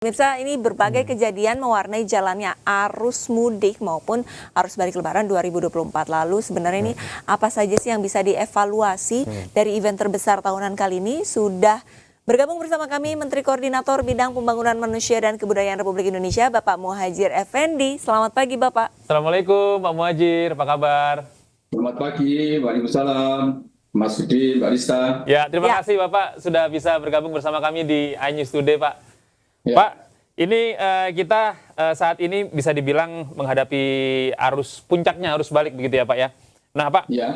Pemirsa, ini berbagai kejadian mewarnai jalannya arus mudik maupun arus balik Lebaran 2024 lalu. Sebenarnya ini apa saja sih yang bisa dievaluasi dari event terbesar tahunan kali ini? Sudah bergabung bersama kami Menteri Koordinator Bidang Pembangunan Manusia dan Kebudayaan Republik Indonesia, Bapak Muhadjir Effendi. Selamat pagi, Bapak. Assalamualaikum, Pak Muhadjir. Apa kabar? Selamat pagi, Waalaikumsalam, Mas Budi, Mbak Rista. Ya, terima kasih Bapak sudah bisa bergabung bersama kami di iNews Today, Pak. Ya. Pak, ini kita saat ini bisa dibilang menghadapi puncaknya arus balik begitu ya Pak ya. Nah Pak, Ya.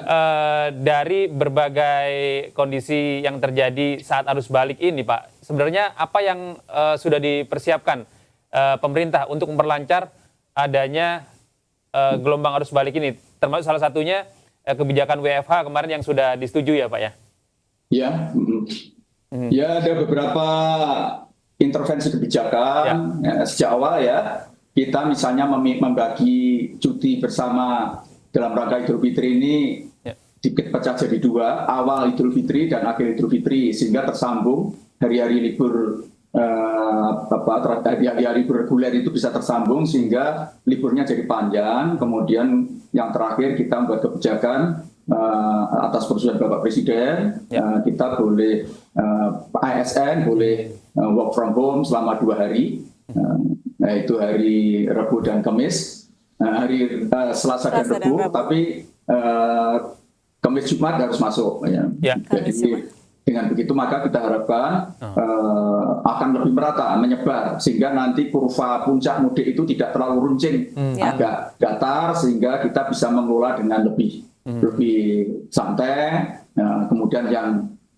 Dari berbagai kondisi yang terjadi saat arus balik ini Pak, sebenarnya apa yang sudah dipersiapkan pemerintah untuk memperlancar adanya gelombang arus balik ini? Termasuk salah satunya kebijakan WFH kemarin yang sudah disetujui ya Pak ya? Ya, ya ada beberapa intervensi kebijakan sejak awal ya. Kita misalnya membagi cuti bersama dalam rangka Idul Fitri ini dipecah jadi dua, awal Idul Fitri dan akhir Idul Fitri, sehingga tersambung hari-hari libur hari-hari libur reguler itu bisa tersambung sehingga liburnya jadi panjang. Kemudian yang terakhir kita membuat kebijakan atas persetujuan Bapak Presiden, kita boleh ASN boleh work from home selama 2 hari, yaitu hari Rabu dan Kamis, hari Selasa dan Rabu, tapi Kamis Jumat harus masuk. Jadi dengan begitu maka kita harapkan akan lebih merata, menyebar, sehingga nanti kurva puncak mudik itu tidak terlalu runcing, agak datar, sehingga kita bisa mengelola dengan lebih santai. Kemudian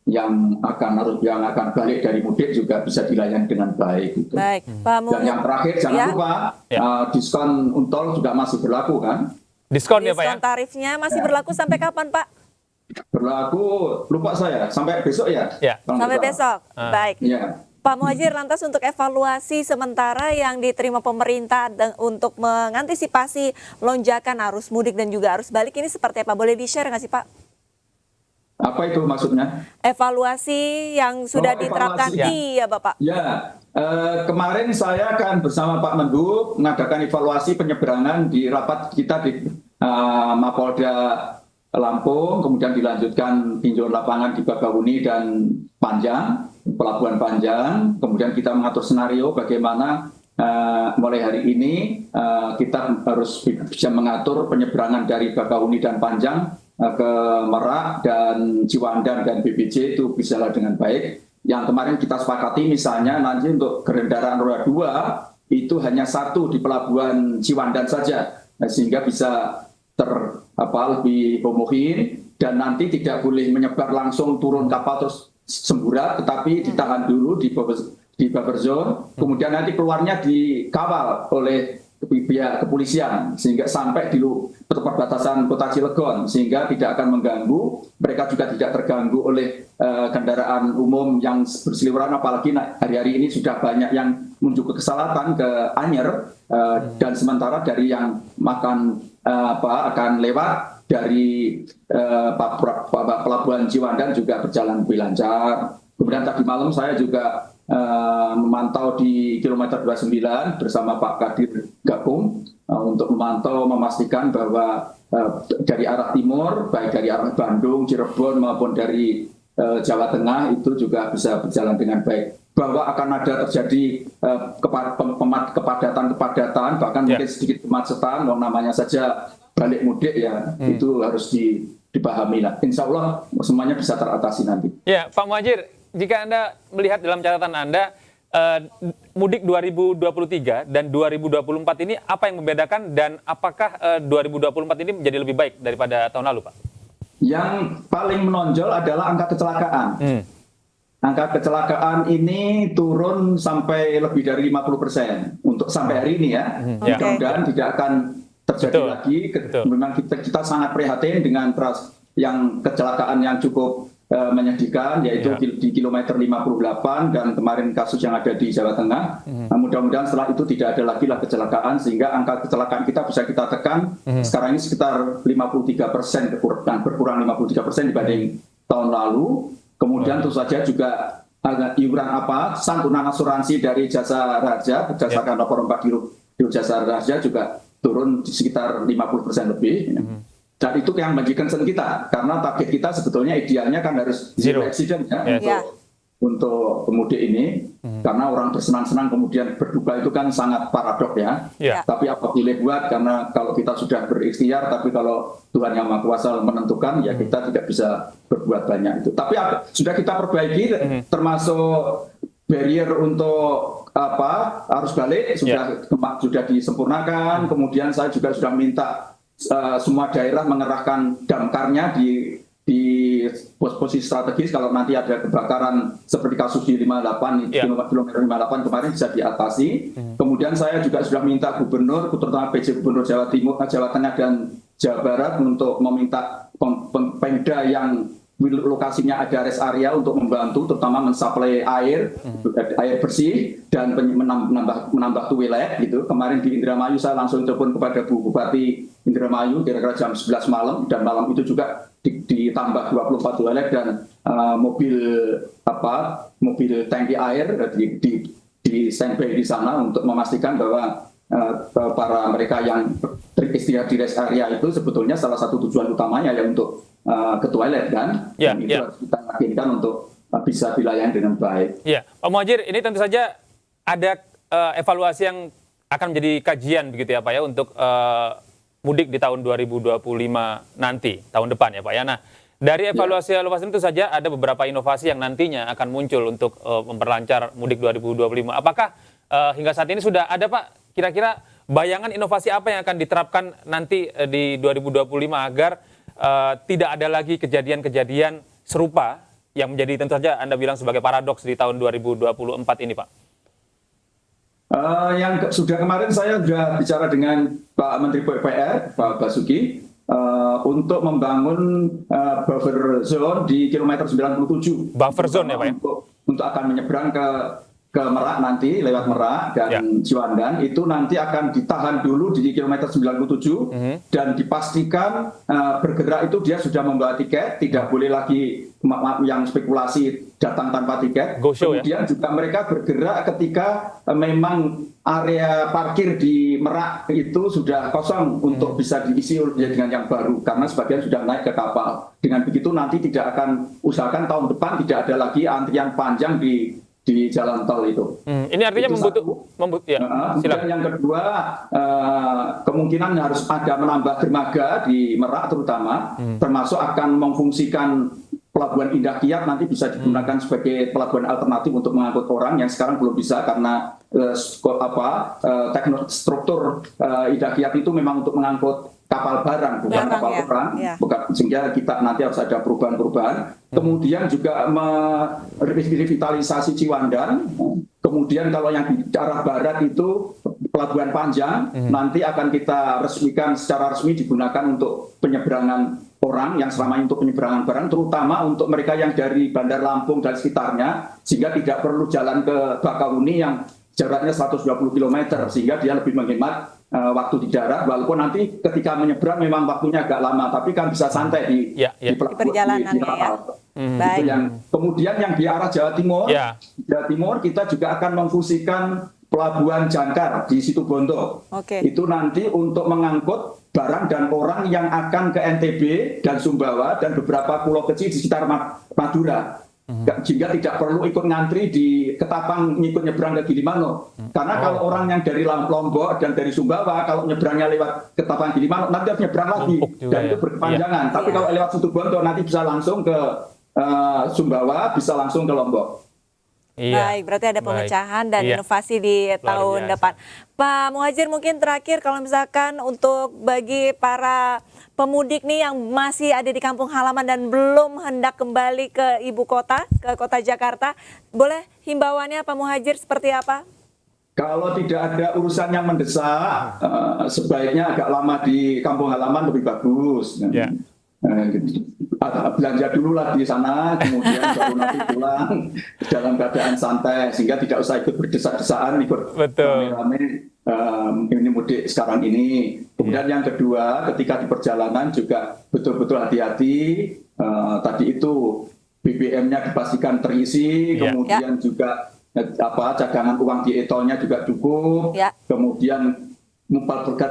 yang akan balik dari mudik juga bisa dilayani dengan baik. Gitu. Baik, Pak Dan yang terakhir jangan lupa diskon tol juga masih berlaku kan? Diskon ya Pak ya? Diskon tarifnya masih berlaku sampai kapan Pak? Berlaku, lupa saya, sampai besok ya? Sampai besok, baik. Ya. Pak Muhadjir, lantas untuk evaluasi sementara yang diterima pemerintah untuk mengantisipasi lonjakan arus mudik dan juga arus balik ini seperti apa? Boleh di-share nggak sih Pak? Apa itu maksudnya? Evaluasi yang sudah diterapkan, iya Bapak. Ya, kemarin saya akan bersama Pak Menhub mengadakan evaluasi penyeberangan di rapat kita di Mapolda Lampung, kemudian dilanjutkan tinjauan lapangan di Bakahuni dan Panjang, Pelabuhan Panjang. Kemudian kita mengatur skenario bagaimana mulai hari ini kita harus bisa mengatur penyeberangan dari Bakahuni dan Panjang ke Merak dan Ciwandan dan BPJ itu bisa dengan baik. Yang kemarin kita sepakati misalnya nanti untuk kendaraan roda 2 itu hanya 1 di Pelabuhan Ciwandan saja, sehingga bisa lebih homogen, dan nanti tidak boleh menyebar langsung turun kapal terus semburat, tetapi ditahan dulu di buffer zone, kemudian nanti keluarnya dikawal oleh pihak kepolisian sehingga sampai di perbatasan Kota Cilegon, sehingga tidak akan mengganggu, mereka juga tidak terganggu oleh kendaraan umum yang berseliweran, apalagi hari-hari ini sudah banyak yang menuju ke selatan, ke Anyer, dan sementara dari yang akan lewat dari Pelabuhan Ciwandan juga berjalan lebih lancar. Kemudian tadi malam saya juga memantau di kilometer 29 bersama Pak Kadir Gabung untuk memantau, memastikan bahwa dari arah timur, baik dari arah Bandung, Cirebon maupun dari Jawa Tengah itu juga bisa berjalan dengan baik. Bahwa akan ada terjadi kepadatan, bahkan mungkin sedikit kemacetan, namanya saja balik mudik ya, itu harus dipahami lah. Insya Allah semuanya bisa teratasi nanti. Ya, Pak Muhadjir, jika Anda melihat dalam catatan Anda, mudik 2023 dan 2024 ini apa yang membedakan, dan apakah 2024 ini menjadi lebih baik daripada tahun lalu, Pak? Yang paling menonjol adalah angka kecelakaan. Angka kecelakaan ini turun sampai lebih dari 50% untuk sampai hari ini ya. Mudah-mudahan tidak akan terjadi lagi. Memang kita sangat prihatin dengan yang kecelakaan yang cukup menyedihkan, yaitu di kilometer 58 dan kemarin kasus yang ada di Jawa Tengah. Mudah-mudahan setelah itu tidak ada lagi kecelakaan, sehingga angka kecelakaan kita bisa kita tekan. Sekarang ini sekitar 53%, berkurang 53% dibanding tahun lalu. Kemudian tentu saja juga iuran santunan asuransi dari Jasa Raja berdasarkan lapor 4 di Jasa Raja juga turun di sekitar 50% lebih. Dan itu yang menjadi concern kita, karena target kita sebetulnya idealnya kan harus zero accident untuk pemudik ini, karena orang bersenang-senang kemudian berduka itu kan sangat paradok ya. Tapi apa boleh buat, karena kalau kita sudah berikhtiar, tapi kalau Tuhan Yang Maha Kuasa menentukan, ya kita tidak bisa berbuat banyak itu. Tapi sudah kita perbaiki, termasuk barrier untuk arus balik sudah disempurnakan. Kemudian saya juga sudah minta semua daerah mengerahkan damkarnya di posisi strategis kalau nanti ada kebakaran seperti kasus di 58 kilometer 58 kemarin bisa diatasi. Kemudian saya juga sudah minta gubernur, terutama PJ Gubernur Jawa Timur, Jawa Tengah dan Jawa Barat untuk meminta Pemda yang lokasinya ada rest area untuk membantu, terutama mensuplai air bersih dan menambah toilet gitu. Kemarin di Indramayu saya langsung telepon kepada Bu Bupati Indramayu kira-kira jam 11 malam, dan malam itu juga ditambah 24 toilet dan mobil tangki air di standby di sana untuk memastikan bahwa para mereka yang beristirahat di rest area itu sebetulnya salah satu tujuan utamanya ya untuk ke toilet kan. Dan itu harus kita yakinkan untuk bisa dilayani dengan baik. Pak Muhadjir, ini tentu saja ada evaluasi yang akan menjadi kajian begitu ya Pak ya untuk mudik di tahun 2025 nanti, tahun depan ya Pak ya. Nah, dari evaluasi ini tentu saja ada beberapa inovasi yang nantinya akan muncul untuk memperlancar mudik 2025. Apakah hingga saat ini sudah ada Pak kira-kira bayangan inovasi apa yang akan diterapkan nanti di 2025 agar tidak ada lagi kejadian-kejadian serupa yang menjadi tentu saja Anda bilang sebagai paradoks di tahun 2024 ini Pak? Yang sudah kemarin saya sudah bicara dengan Pak Menteri PUPR, Pak Basuki, untuk membangun buffer zone di kilometer 97. Buffer zone ya Pak ya? Untuk akan menyeberang ke Merak nanti, lewat Merak dan Ciwandan, itu nanti akan ditahan dulu di kilometer 97 dan dipastikan bergerak itu dia sudah membawa tiket, tidak boleh lagi yang spekulasi datang tanpa tiket. Kemudian juga mereka bergerak ketika memang area parkir di Merak itu sudah kosong untuk bisa diisi dengan yang baru, karena sebagian sudah naik ke kapal. Dengan begitu nanti tidak akan, usahakan tahun depan tidak ada lagi antrian panjang di jalan tol itu. Ini artinya kemudian yang kedua, kemungkinan harus ada menambah dermaga di Merak terutama, termasuk akan memfungsikan Pelabuhan Indah Kiat nanti bisa digunakan sebagai pelabuhan alternatif untuk mengangkut orang yang sekarang belum bisa karena struktur Indah Kiat itu memang untuk mengangkut kapal barang, bukan kapal perang. Sehingga kita nanti harus ada perubahan-perubahan. Kemudian juga merevitalisasi Ciwandan. Kemudian kalau yang di arah barat itu Pelabuhan Panjang, nanti akan kita resmikan secara resmi digunakan untuk penyeberangan orang yang selama ini untuk penyeberangan barang, terutama untuk mereka yang dari Bandar Lampung dan sekitarnya, sehingga tidak perlu jalan ke Bakahuni yang jaraknya 120 km, sehingga dia lebih menghemat waktu di darat, walaupun nanti ketika menyeberang memang waktunya agak lama, tapi kan bisa santai di perjalanan di kapal. Itu kemudian yang di arah Jawa Timur kita juga akan memfungsikan Pelabuhan Jangkar di Situbondo. Itu nanti untuk mengangkut barang dan orang yang akan ke NTB dan Sumbawa dan beberapa pulau kecil di sekitar Madura. Sehingga tidak perlu ikut ngantri di Ketapang ngikut nyebrang ke Gilimanuk. Karena kalau orang yang dari Lombok dan dari Sumbawa kalau nyebrangnya lewat Ketapang Gilimanuk nanti harus nyebrang lagi dan itu berkepanjangan. Tapi kalau lewat Situbondo nanti bisa langsung ke Sumbawa, bisa langsung ke Lombok. Baik, berarti ada pemecahan dan inovasi di tahun depan. Pak Muhadjir, mungkin terakhir kalau misalkan untuk bagi para pemudik nih yang masih ada di kampung halaman dan belum hendak kembali ke ibu kota, ke kota Jakarta, boleh himbauannya Pak Muhadjir seperti apa? Kalau tidak ada urusan yang mendesak, sebaiknya agak lama di kampung halaman lebih bagus. Belanja dulu lah di sana, kemudian baru nanti pulang dalam keadaan santai, sehingga tidak usah ikut berdesak-desakan, ikut rame-rame ini mudik sekarang ini. Kemudian yang kedua, ketika di perjalanan juga betul-betul hati-hati. Tadi itu BBM-nya dipastikan terisi, Ya. kemudian juga cadangan uang di e-tolnya juga cukup, Ya. kemudian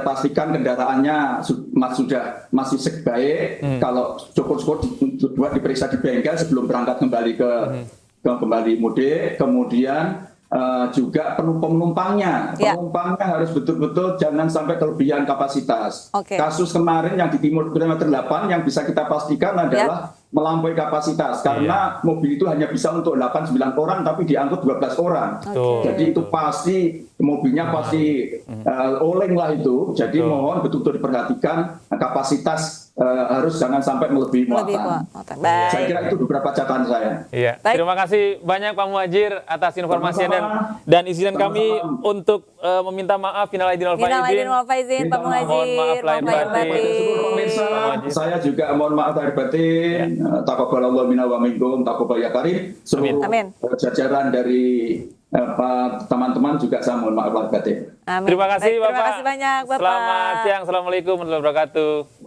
pastikan kendaraannya masih baik. Kalau syukur-syukur diperiksa di bengkel sebelum berangkat kembali kembali mudik. Kemudian juga penumpangnya Ya. harus betul-betul jangan sampai kelebihan kapasitas. Oke. Kasus kemarin yang di timur kilometer 8 yang bisa kita pastikan adalah melampaui kapasitas karena mobil itu hanya bisa untuk 8-9 orang tapi diangkut 12 orang. Oke. Jadi itu pasti mobilnya pasti oleng lah itu. Jadi mohon betul-betul diperhatikan kapasitas harus jangan sampai melebihi muatan. Baik. Saya kira itu beberapa catatan saya. Iya. Baik. Terima kasih banyak Pak Muhadjir atas informasinya dan izinkan kami untuk meminta maaf minal aidin wal Minal aidin faizin. wal faizin, Pak Minta maaf. Mohon maaf Muhadjir. lahir Mohon maaf batin. Seluruh pemirsa, Pak Muhadjir. saya juga mohon maaf lahir batin. Taqabbalallahu minna wa minkum, taqabbal ya karim. Seluruh Amin. jajaran dari teman-teman juga saya mohon maaf lahir batin. Amin. Terima kasih Baik, Bapak. Terima kasih banyak Bapak. Selamat siang. Assalamualaikum warahmatullahi wabarakatuh.